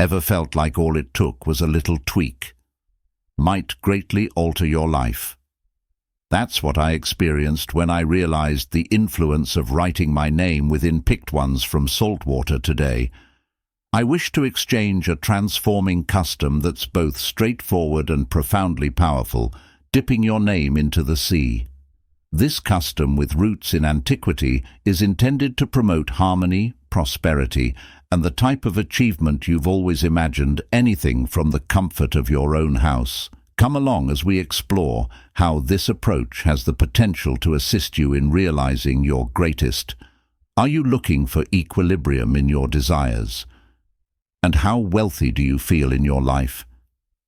Ever felt like all it took was a little tweak might greatly alter your life? That's what I experienced when I realized the influence of writing my name within picked ones from saltwater today. I wish to exchange a transforming custom that's both straightforward and profoundly powerful, dipping your name into the sea. This custom, with roots in antiquity, is intended to promote harmony, prosperity, and the type of achievement you've always imagined, anything from the comfort of your own house. Come along as we explore how this approach has the potential to assist you in realizing your greatest. Are you looking for equilibrium in your desires? And how wealthy do you feel in your life?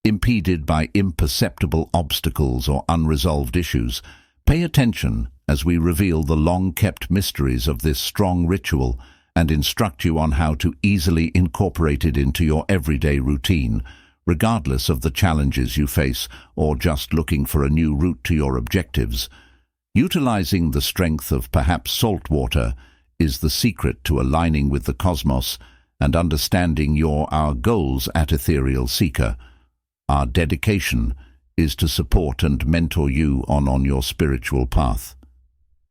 Impeded by imperceptible obstacles or unresolved issues? Pay attention as we reveal the long-kept mysteries of this strong ritual and instruct you on how to easily incorporate it into your everyday routine, regardless of the challenges you face or just looking for a new route to your objectives. Utilizing the strength of perhaps salt water is the secret to aligning with the cosmos and understanding our goals at Ethereal Seeker. Our dedication is to support and mentor you on your spiritual path.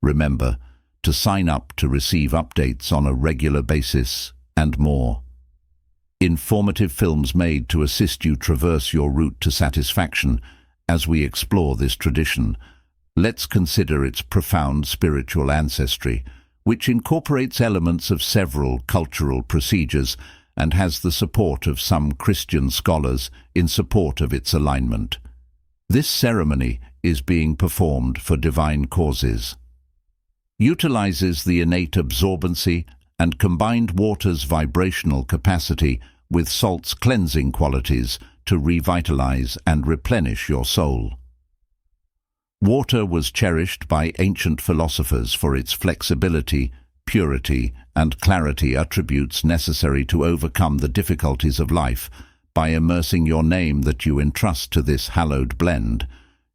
Remember to sign up to receive updates on a regular basis and more. Informative films made to assist you traverse your route to satisfaction. As we explore this tradition, let's consider its profound spiritual ancestry, which incorporates elements of several cultural procedures and has the support of some Christian scholars in support of its alignment. This ceremony is being performed for divine causes. Utilizes the innate absorbency and combined water's vibrational capacity with salt's cleansing qualities to revitalize and replenish your soul. Water was cherished by ancient philosophers for its flexibility, purity, and clarity, attributes necessary to overcome the difficulties of life. By immersing your name that you entrust to this hallowed blend,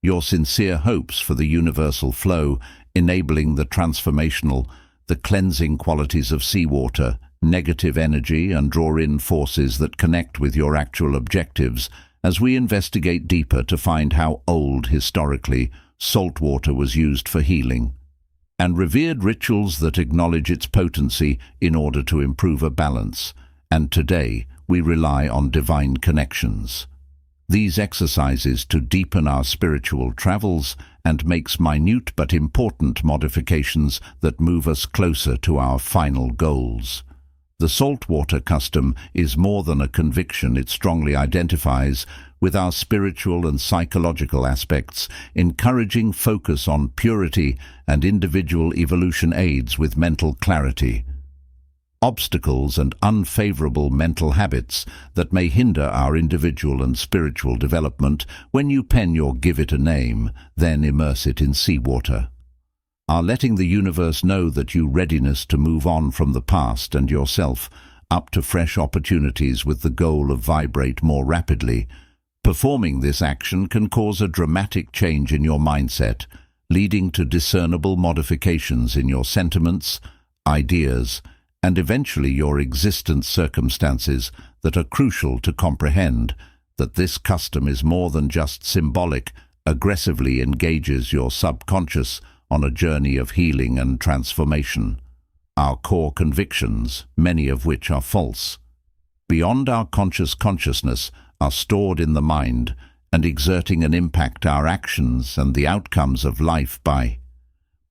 your sincere hopes for the universal flow, enabling the transformational, the cleansing qualities of seawater, negative energy, and draw in forces that connect with your actual objectives, as we investigate deeper to find how old, historically, salt water was used for healing, and revered rituals that acknowledge its potency in order to improve a balance. And today, we rely on divine connections. These exercises to deepen our spiritual travels and makes minute but important modifications that move us closer to our final goals. The saltwater custom is more than a conviction. It strongly identifies with our spiritual and psychological aspects, encouraging focus on purity and individual evolution, aids with mental clarity. Obstacles and unfavorable mental habits that may hinder our individual and spiritual development. When you pen your give it a name, then immerse it in seawater, are letting the universe know that you readiness to move on from the past and yourself up to fresh opportunities with the goal of vibrate more rapidly. Performing this action can cause a dramatic change in your mindset, leading to discernible modifications in your sentiments, ideas, and eventually your existence circumstances that are crucial to comprehend that this custom is more than just symbolic, aggressively engages your subconscious on a journey of healing and transformation. Our core convictions, many of which are false, beyond our consciousness, are stored in the mind and exerting an impact our actions and the outcomes of life by.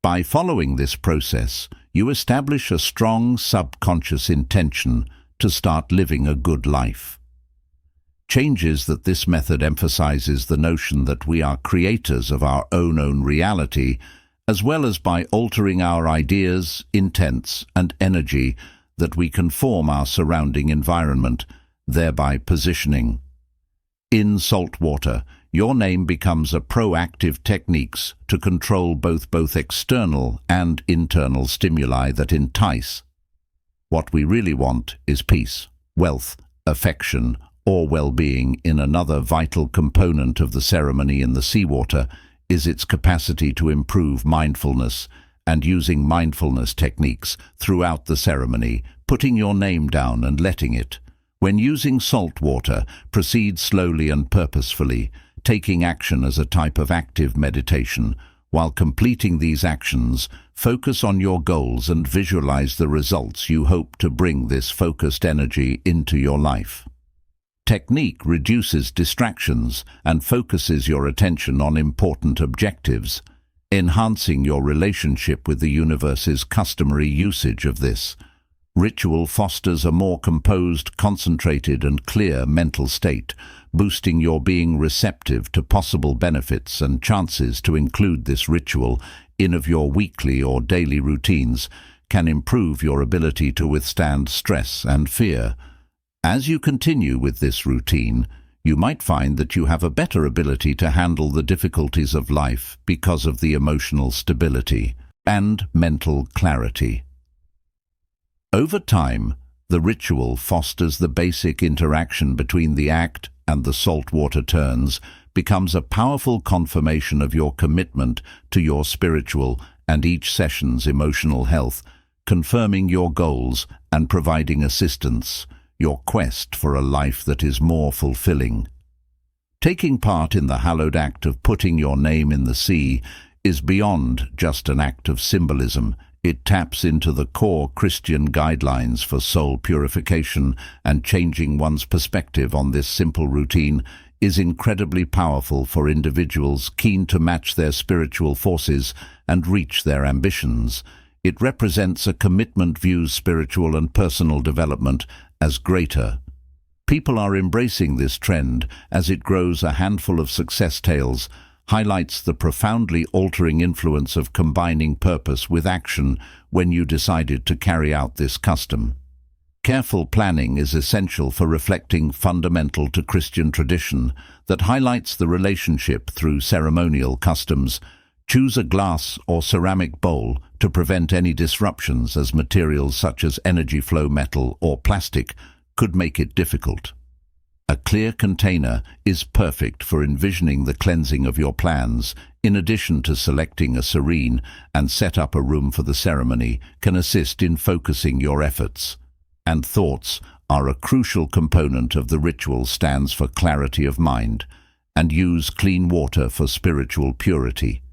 By following this process, you establish a strong subconscious intention to start living a good life. Changes that this method emphasizes the notion that we are creators of our own reality, as well as by altering our ideas, intents, and energy that we conform our surrounding environment, thereby positioning. In saltwater, your name becomes a proactive techniques to control both external and internal stimuli that entice. What we really want is peace, wealth, affection, or well-being. In another vital component of the ceremony in the seawater is its capacity to improve mindfulness, and using mindfulness techniques throughout the ceremony, putting your name down and letting it, When using salt water, proceed slowly and purposefully, taking action as a type of active meditation. While completing these actions, focus on your goals and visualize the results you hope to bring this focused energy into your life. Technique reduces distractions and focuses your attention on important objectives, enhancing your relationship with the universe's customary usage of this. Ritual fosters a more composed, concentrated and clear mental state, boosting your being receptive to possible benefits and chances. To include this ritual in of your weekly or daily routines can improve your ability to withstand stress and fear. As you continue with this routine, you might find that you have a better ability to handle the difficulties of life because of the emotional stability and mental clarity. Over time, the ritual fosters the basic interaction between the act and the saltwater turns, becomes a powerful confirmation of your commitment to your spiritual and each session's emotional health, confirming your goals and providing assistance, your quest for a life that is more fulfilling. Taking part in the hallowed act of putting your name in the sea is beyond just an act of symbolism. It taps into the core Christian guidelines for soul purification, and changing one's perspective on this simple routine is incredibly powerful for individuals keen to match their spiritual forces and reach their ambitions. It represents a commitment views spiritual and personal development as greater. People are embracing this trend as it grows. A handful of success tales highlights the profoundly altering influence of combining purpose with action when you decided to carry out this custom. Careful planning is essential for reflecting fundamental to Christian tradition that highlights the relationship through ceremonial customs. Choose a glass or ceramic bowl to prevent any disruptions, as materials such as energy flow, metal or plastic could make it difficult. A clear container is perfect for envisioning the cleansing of your plans. In addition to selecting a serene and set up a room for the ceremony can assist in focusing your efforts. And thoughts are a crucial component of the ritual. Stands for clarity of mind, and use clean water for spiritual purity.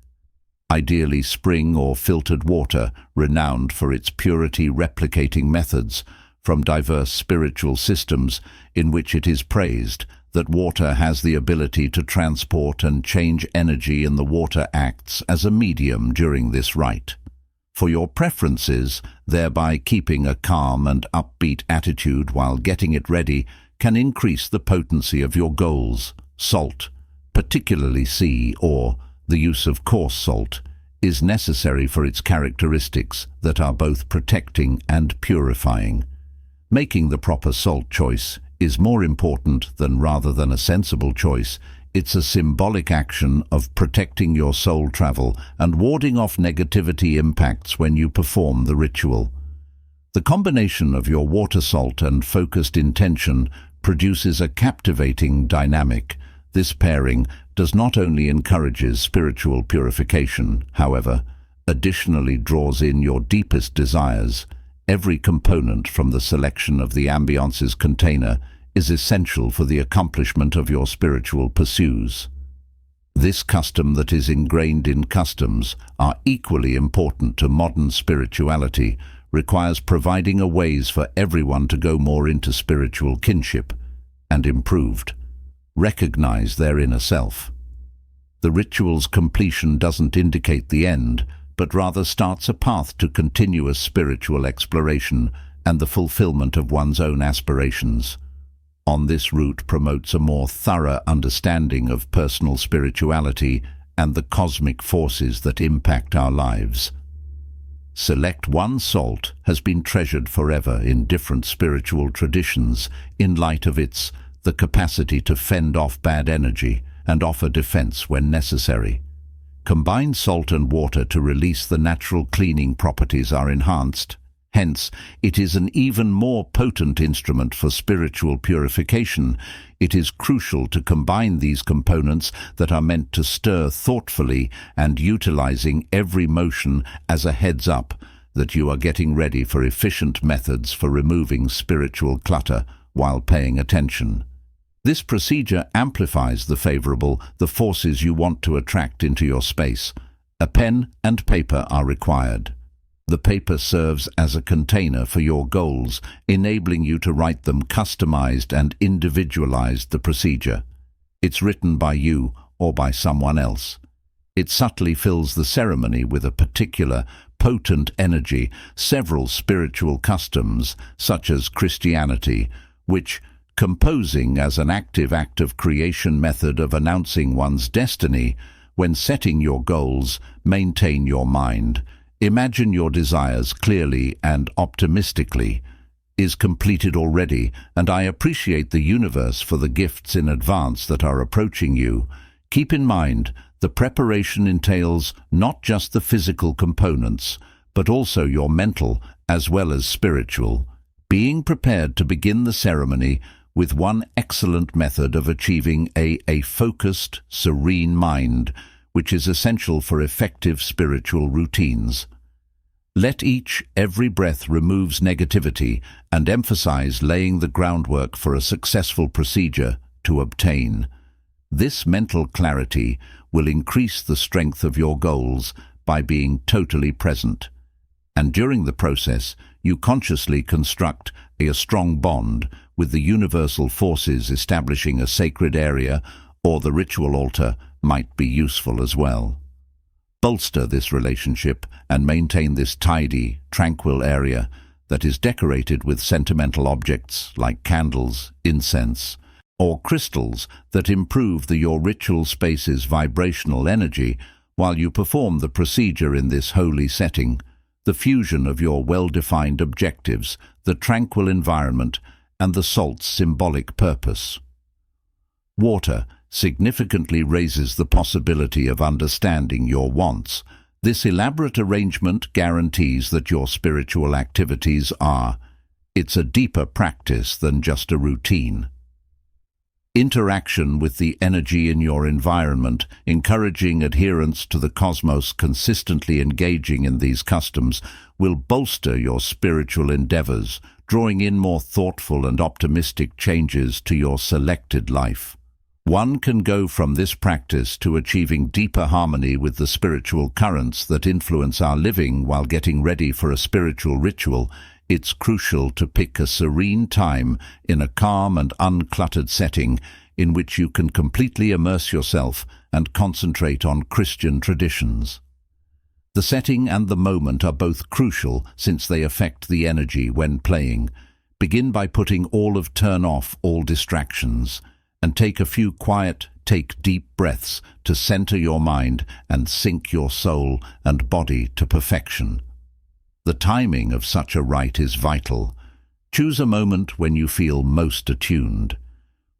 Ideally spring or filtered water, renowned for its purity replicating methods from diverse spiritual systems in which it is praised that water has the ability to transport and change energy, and the water acts as a medium during this rite. For your preferences, thereby keeping a calm and upbeat attitude while getting it ready, can increase the potency of your goals. Salt, particularly sea or the use of coarse salt, is necessary for its characteristics that are both protecting and purifying. Making the proper salt choice is more important rather than a sensible choice. It's a symbolic action of protecting your soul travel and warding off negativity impacts when you perform the ritual. The combination of your water salt and focused intention produces a captivating dynamic. This pairing does not only encourages spiritual purification, however, additionally draws in your deepest desires. Every component, from the selection of the ambiance's container, is essential for the accomplishment of your spiritual pursuits. This custom that is ingrained in customs are equally important to modern spirituality, requires providing a ways for everyone to go more into spiritual kinship and improved. Recognize their inner self. The ritual's completion doesn't indicate the end, but rather starts a path to continuous spiritual exploration and the fulfillment of one's own aspirations. On this route promotes a more thorough understanding of personal spirituality and the cosmic forces that impact our lives. Select One Salt has been treasured forever in different spiritual traditions in light of the capacity to fend off bad energy and offer defense when necessary. Combined salt and water to release the natural cleaning properties are enhanced. Hence, it is an even more potent instrument for spiritual purification. It is crucial to combine these components that are meant to stir thoughtfully and utilizing every motion as a heads-up that you are getting ready for efficient methods for removing spiritual clutter while paying attention. This procedure amplifies the forces you want to attract into your space. A pen and paper are required. The paper serves as a container for your goals, enabling you to write them customized and individualized the procedure. It's written by you or by someone else. It subtly fills the ceremony with a particular, potent energy. Several spiritual customs, such as Christianity, which, composing as an active act of creation method of announcing one's destiny, when setting your goals, maintain your mind, imagine your desires clearly and optimistically, is completed already, and I appreciate the universe for the gifts in advance that are approaching you. Keep in mind, the preparation entails not just the physical components, but also your mental as well as spiritual. Being prepared to begin the ceremony with one excellent method of achieving a focused, serene mind, which is essential for effective spiritual routines. Let every breath removes negativity and emphasize laying the groundwork for a successful procedure to obtain. This mental clarity will increase the strength of your goals by being totally present. And during the process, you consciously construct a strong bond with the universal forces. Establishing a sacred area or the ritual altar might be useful as well. Bolster this relationship and maintain this tidy, tranquil area that is decorated with sentimental objects like candles, incense, or crystals that improve your ritual space's vibrational energy while you perform the procedure in this holy setting. The fusion of your well-defined objectives, the tranquil environment, and the salt's symbolic purpose. Water significantly raises the possibility of understanding your wants. This elaborate arrangement guarantees that your spiritual activities are. It's a deeper practice than just a routine. Interaction with the energy in your environment, encouraging adherence to the cosmos, consistently engaging in these customs, will bolster your spiritual endeavors, drawing in more thoughtful and optimistic changes to your selected life. One can go from this practice to achieving deeper harmony with the spiritual currents that influence our living. While getting ready for a spiritual ritual, it's crucial to pick a serene time in a calm and uncluttered setting in which you can completely immerse yourself and concentrate on Christian traditions. The setting and the moment are both crucial since they affect the energy when playing. Begin by turn off all distractions and take a few deep breaths to center your mind and sync your soul and body to perfection. The timing of such a rite is vital. Choose a moment when you feel most attuned.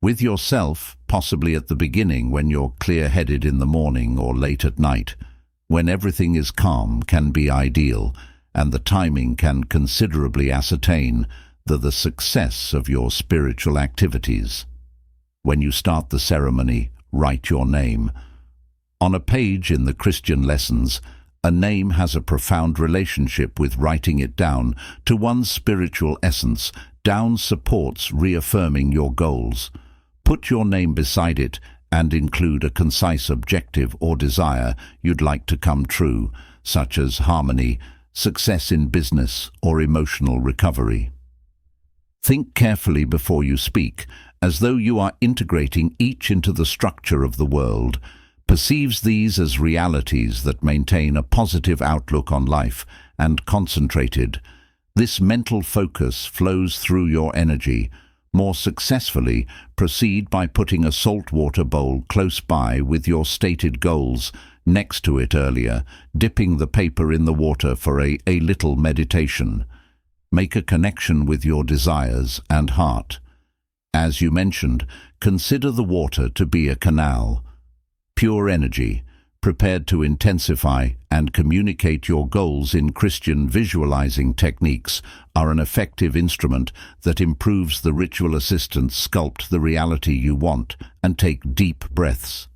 With yourself, possibly at the beginning when you're clear-headed in the morning or late at night, when everything is calm, can be ideal, and the timing can considerably ascertain the success of your spiritual activities. When you start the ceremony, write your name. On a page in the Christian lessons, a name has a profound relationship with writing it down to one's spiritual essence. Down supports reaffirming your goals. Put your name beside it and include a concise objective or desire you'd like to come true, such as harmony, success in business, or emotional recovery. Think carefully before you speak, as though you are integrating each into the structure of the world. Perceives these as realities that maintain a positive outlook on life and concentrated. This mental focus flows through your energy. More successfully, proceed by putting a saltwater bowl close by with your stated goals next to it earlier, dipping the paper in the water for a little meditation. Make a connection with your desires and heart. As you mentioned, consider the water to be a canal. Pure energy, prepared to intensify and communicate your goals in Christian visualizing techniques, are an effective instrument that improves the ritual assistance. Sculpt the reality you want and take deep breaths.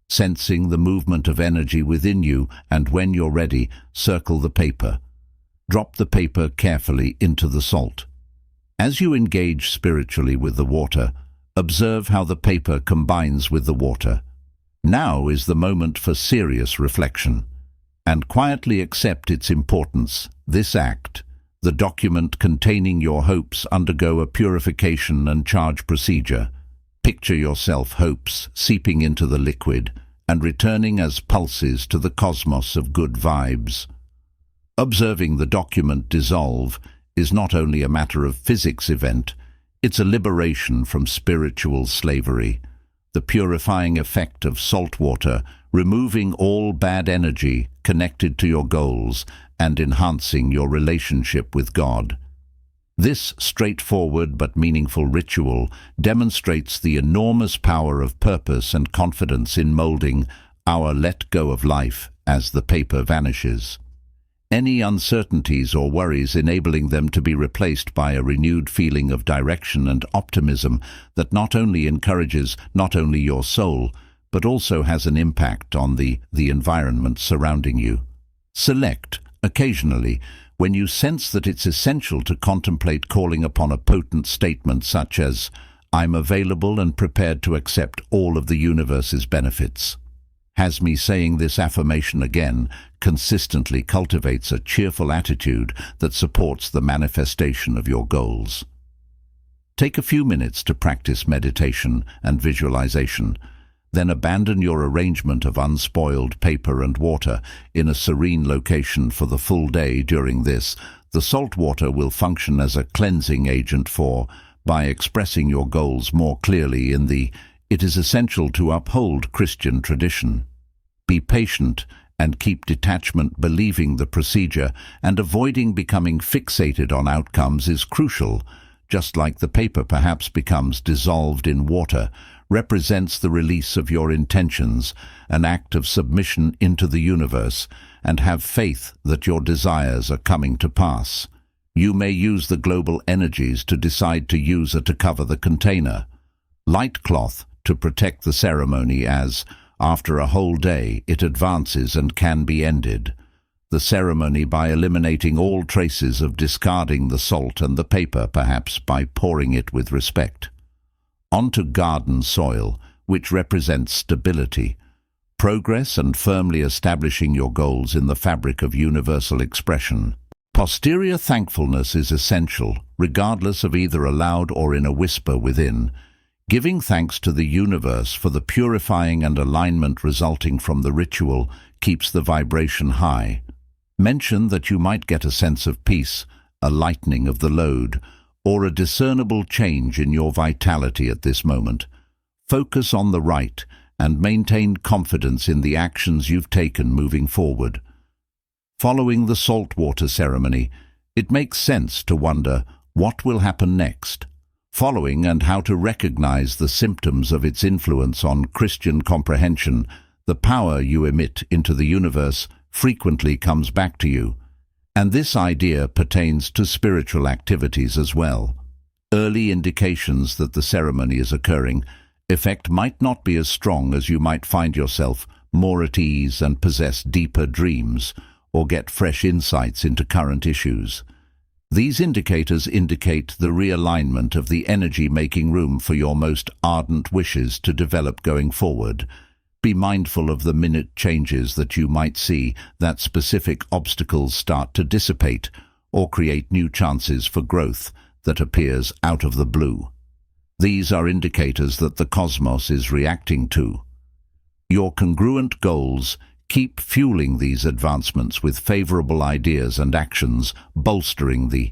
Sensing the movement of energy within you, and when you're ready, circle the paper. Drop the paper carefully into the salt. As you engage spiritually with the water, observe how the paper combines with the water. Now is the moment for serious reflection, and quietly accept its importance. This act, the document containing your hopes, undergo a purification and charge procedure. Picture yourself hopes seeping into the liquid and returning as pulses to the cosmos of good vibes. Observing the document dissolve is not only a matter of physics event, it's a liberation from spiritual slavery. The purifying effect of salt water, removing all bad energy connected to your goals and enhancing your relationship with God. This straightforward but meaningful ritual demonstrates the enormous power of purpose and confidence in molding our let go of life as the paper vanishes. Any uncertainties or worries enabling them to be replaced by a renewed feeling of direction and optimism that not only encourages not only your soul, but also has an impact on the environment surrounding you. Select, occasionally, when you sense that it's essential to contemplate calling upon a potent statement such as, "I'm available and prepared to accept all of the universe's benefits." Has me saying this affirmation again consistently cultivates a cheerful attitude that supports the manifestation of your goals. Take a few minutes to practice meditation and visualization, then abandon your arrangement of unspoiled paper and water in a serene location for the full day. During this, the salt water will function as a cleansing agent by expressing your goals more clearly it is essential to uphold Christian tradition. Be patient and keep detachment. Believing the procedure and avoiding becoming fixated on outcomes is crucial. Just like the paper perhaps becomes dissolved in water, represents the release of your intentions, an act of submission into the universe, and have faith that your desires are coming to pass. You may use the global energies to decide to use or to cover the container. Light cloth to protect the ceremony as, after a whole day, it advances and can be ended. The ceremony by eliminating all traces of discarding the salt and the paper, perhaps by pouring it with respect. Onto garden soil, which represents stability, progress and firmly establishing your goals in the fabric of universal expression. Posterior thankfulness is essential, regardless of either aloud or in a whisper within. Giving thanks to the universe for the purifying and alignment resulting from the ritual keeps the vibration high. Mention that you might get a sense of peace, a lightening of the load, or a discernible change in your vitality at this moment. Focus on the right and maintain confidence in the actions you've taken moving forward. Following the saltwater ceremony, it makes sense to wonder what will happen next. Following and how to recognize the symptoms of its influence on Christian comprehension, the power you emit into the universe frequently comes back to you. And this idea pertains to spiritual activities as well. Early indications that the ceremony is occurring, effect might not be as strong as you might find yourself more at ease and possess deeper dreams, or get fresh insights into current issues. These indicators indicate the realignment of the energy, making room for your most ardent wishes to develop going forward. Be mindful of the minute changes that you might see, that specific obstacles start to dissipate or create new chances for growth that appears out of the blue. These are indicators that the cosmos is reacting to. Your congruent goals keep fueling these advancements with favorable ideas and actions, bolstering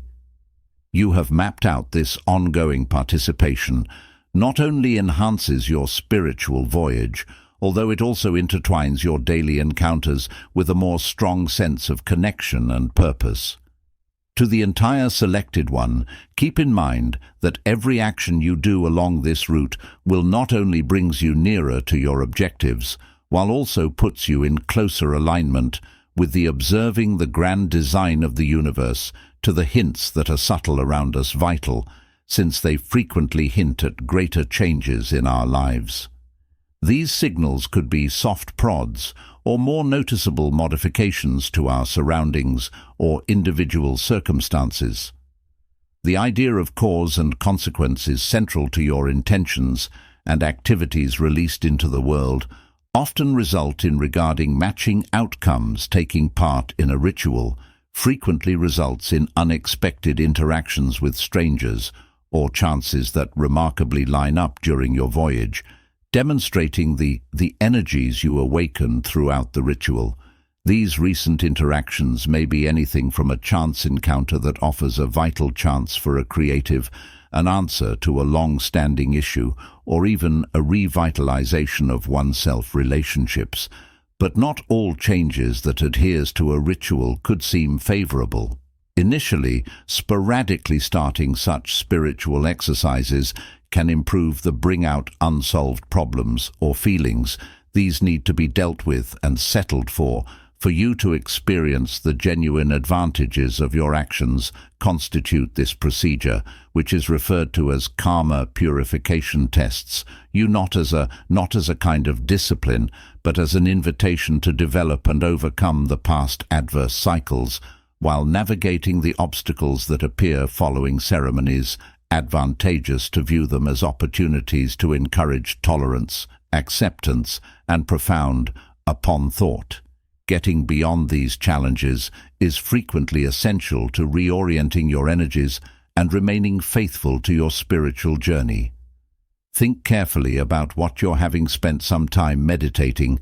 You have mapped out this ongoing participation not only enhances your spiritual voyage, although it also intertwines your daily encounters with a more strong sense of connection and purpose. To the entire selected one, keep in mind that every action you do along this route will not only brings you nearer to your objectives, while also puts you in closer alignment with observing the grand design of the universe, to the hints that are subtle around us vital, since they frequently hint at greater changes in our lives. These signals could be soft prods or more noticeable modifications to our surroundings or individual circumstances. The idea of cause and consequence is central to your intentions, and activities released into the world often result in regarding matching outcomes. Taking part in a ritual frequently results in unexpected interactions with strangers or chances that remarkably line up during your voyage, demonstrating the energies you awaken throughout the ritual. These recent interactions may be anything from a chance encounter that offers a vital chance for a creative, an answer to a long-standing issue, or even a revitalization of oneself relationships. But not all changes that adheres to a ritual could seem favorable. Initially, sporadically starting such spiritual exercises can improve the bring out unsolved problems or feelings. These need to be dealt with and settled for you to experience the genuine advantages of your actions. Constitute this procedure, which is referred to as karma purification tests, not as a kind of discipline, but as an invitation to develop and overcome the past adverse cycles, while navigating the obstacles that appear following ceremonies. Advantageous to view them as opportunities to encourage tolerance, acceptance, and profound upon thought. Getting beyond these challenges is frequently essential to reorienting your energies and remaining faithful to your spiritual journey. Think carefully about what you're having spent some time meditating,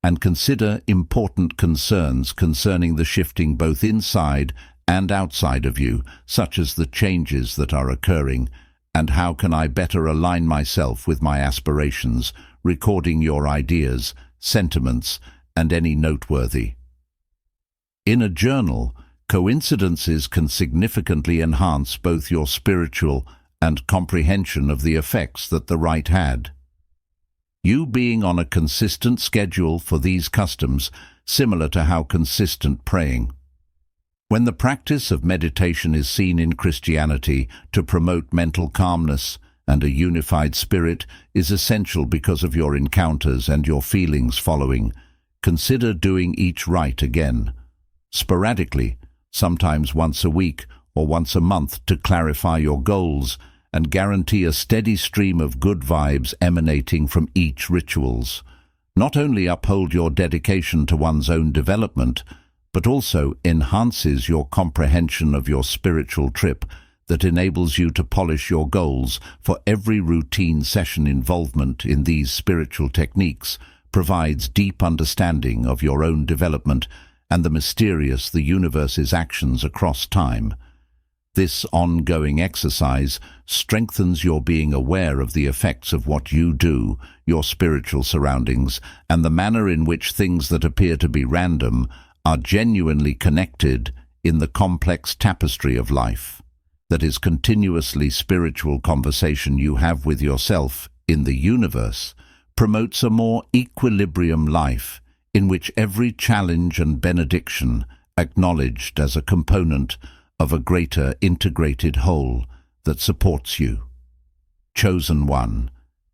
and consider important concerns concerning the shifting both inside and outside of you, such as the changes that are occurring, and how can I better align myself with my aspirations, recording your ideas, sentiments, and any noteworthy. In a journal, coincidences can significantly enhance both your spiritual and comprehension of the effects that the rite had. You being on a consistent schedule for these customs, similar to how consistent praying. When the practice of meditation is seen in Christianity to promote mental calmness and a unified spirit, is essential because of your encounters and your feelings following. Consider doing each rite again, sporadically, sometimes once a week or once a month, to clarify your goals and guarantee a steady stream of good vibes emanating from each rituals. Not only uphold your dedication to one's own development, but also enhances your comprehension of your spiritual trip that enables you to polish your goals for every routine session. Involvement in these spiritual techniques provides deep understanding of your own development and the universe's actions across time. This ongoing exercise strengthens your being aware of the effects of what you do, your spiritual surroundings, and the manner in which things that appear to be random are genuinely connected in the complex tapestry of life. That is continuously spiritual conversation you have with yourself in the universe promotes a more equilibrium life in which every challenge and benediction acknowledged as a component of a greater integrated whole that supports you. Chosen one,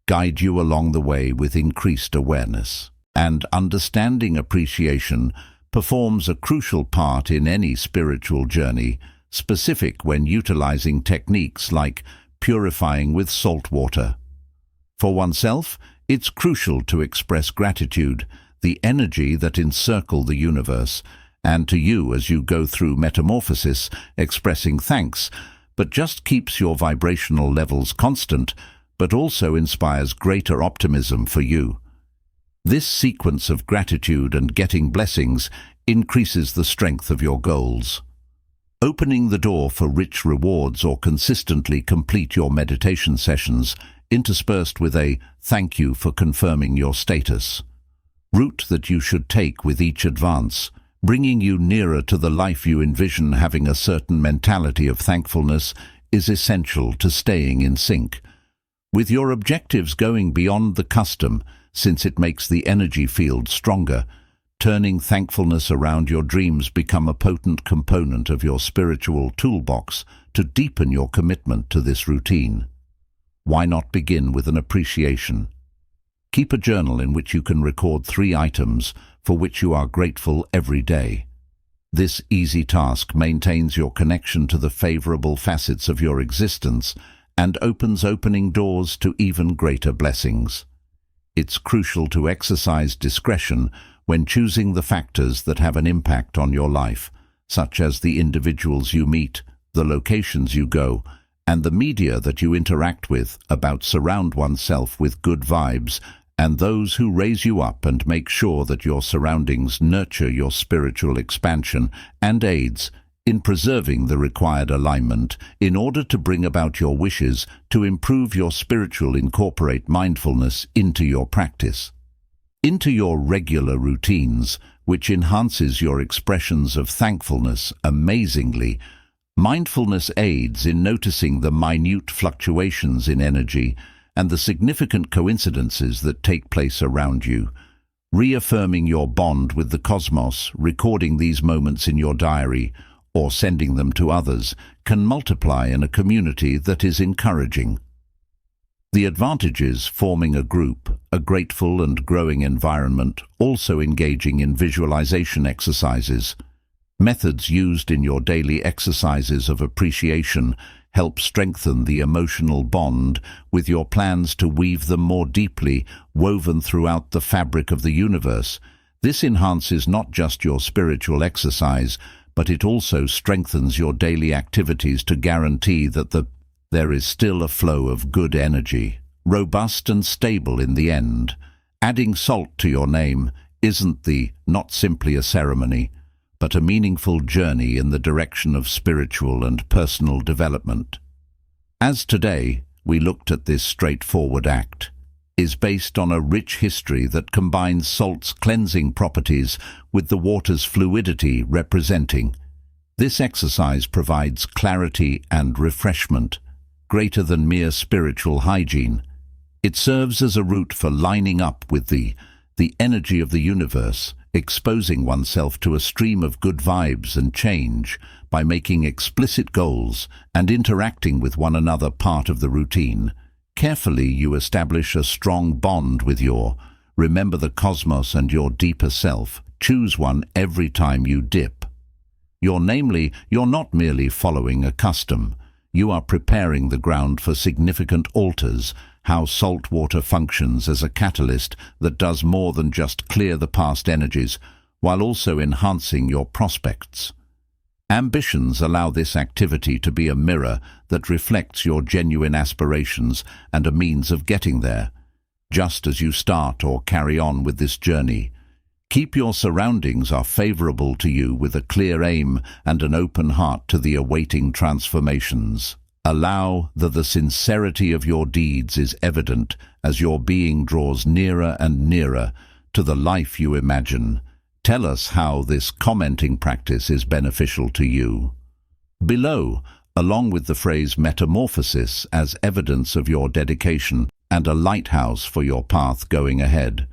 guide you along the way with increased awareness and understanding. Appreciation performs a crucial part in any spiritual journey, specific when utilizing techniques like purifying with salt water. For oneself, it's crucial to express gratitude, the energy that encircle the universe, and to you as you go through metamorphosis, expressing thanks, but just keeps your vibrational levels constant, but also inspires greater optimism for you. This sequence of gratitude and getting blessings increases the strength of your goals, opening the door for rich rewards or consistently complete your meditation sessions, interspersed with a thank you for confirming your status. Route that you should take with each advance, bringing you nearer to the life you envision. Having a certain mentality of thankfulness is essential to staying in sync with your objectives, going beyond the custom, since it makes the energy field stronger. Turning thankfulness around your dreams become a potent component of your spiritual toolbox to deepen your commitment to this routine. Why not begin with an appreciation? Keep a journal in which you can record 3 items for which you are grateful every day. This easy task maintains your connection to the favorable facets of your existence and opening doors to even greater blessings. It's crucial to exercise discretion when choosing the factors that have an impact on your life, such as the individuals you meet, the locations you go, and the media that you interact with. Surround oneself with good vibes and those who raise you up, and make sure that your surroundings nurture your spiritual expansion and aids in preserving the required alignment in order to bring about your wishes to improve your spiritual. Incorporate mindfulness into your practice, into your regular routines, which enhances your expressions of thankfulness. Amazingly, mindfulness aids in noticing the minute fluctuations in energy and the significant coincidences that take place around you. Reaffirming your bond with the cosmos, recording these moments in your diary, or sending them to others, can multiply in a community that is encouraging. The advantages: forming a group, a grateful and growing environment, also engaging in visualization exercises. Methods used in your daily exercises of appreciation help strengthen the emotional bond with your plans to weave them more deeply, woven throughout the fabric of the universe. This enhances not just your spiritual exercise, but it also strengthens your daily activities to guarantee that there is still a flow of good energy, robust and stable in the end. Adding salt to your name isn't not simply a ceremony, but a meaningful journey in the direction of spiritual and personal development. As today we looked at, this straightforward act is based on a rich history that combines salt's cleansing properties with the water's fluidity representing. This exercise provides clarity and refreshment, greater than mere spiritual hygiene. It serves as a route for lining up with the energy of the universe, exposing oneself to a stream of good vibes and change. By making explicit goals and interacting with one another part of the routine, carefully you establish a strong bond with remember the cosmos and your deeper self. Choose one every time you dip. You're not merely following a custom, you are preparing the ground for significant altars. How salt water functions as a catalyst that does more than just clear the past energies, while also enhancing your prospects. Ambitions allow this activity to be a mirror that reflects your genuine aspirations and a means of getting there. Just as you start or carry on with this journey, keep your surroundings are favorable to you with a clear aim and an open heart to the awaiting transformations. Allow that the sincerity of your deeds is evident as your being draws nearer and nearer to the life you imagine. Tell us how this commenting practice is beneficial to you below, along with the phrase metamorphosis as evidence of your dedication and a lighthouse for your path going ahead.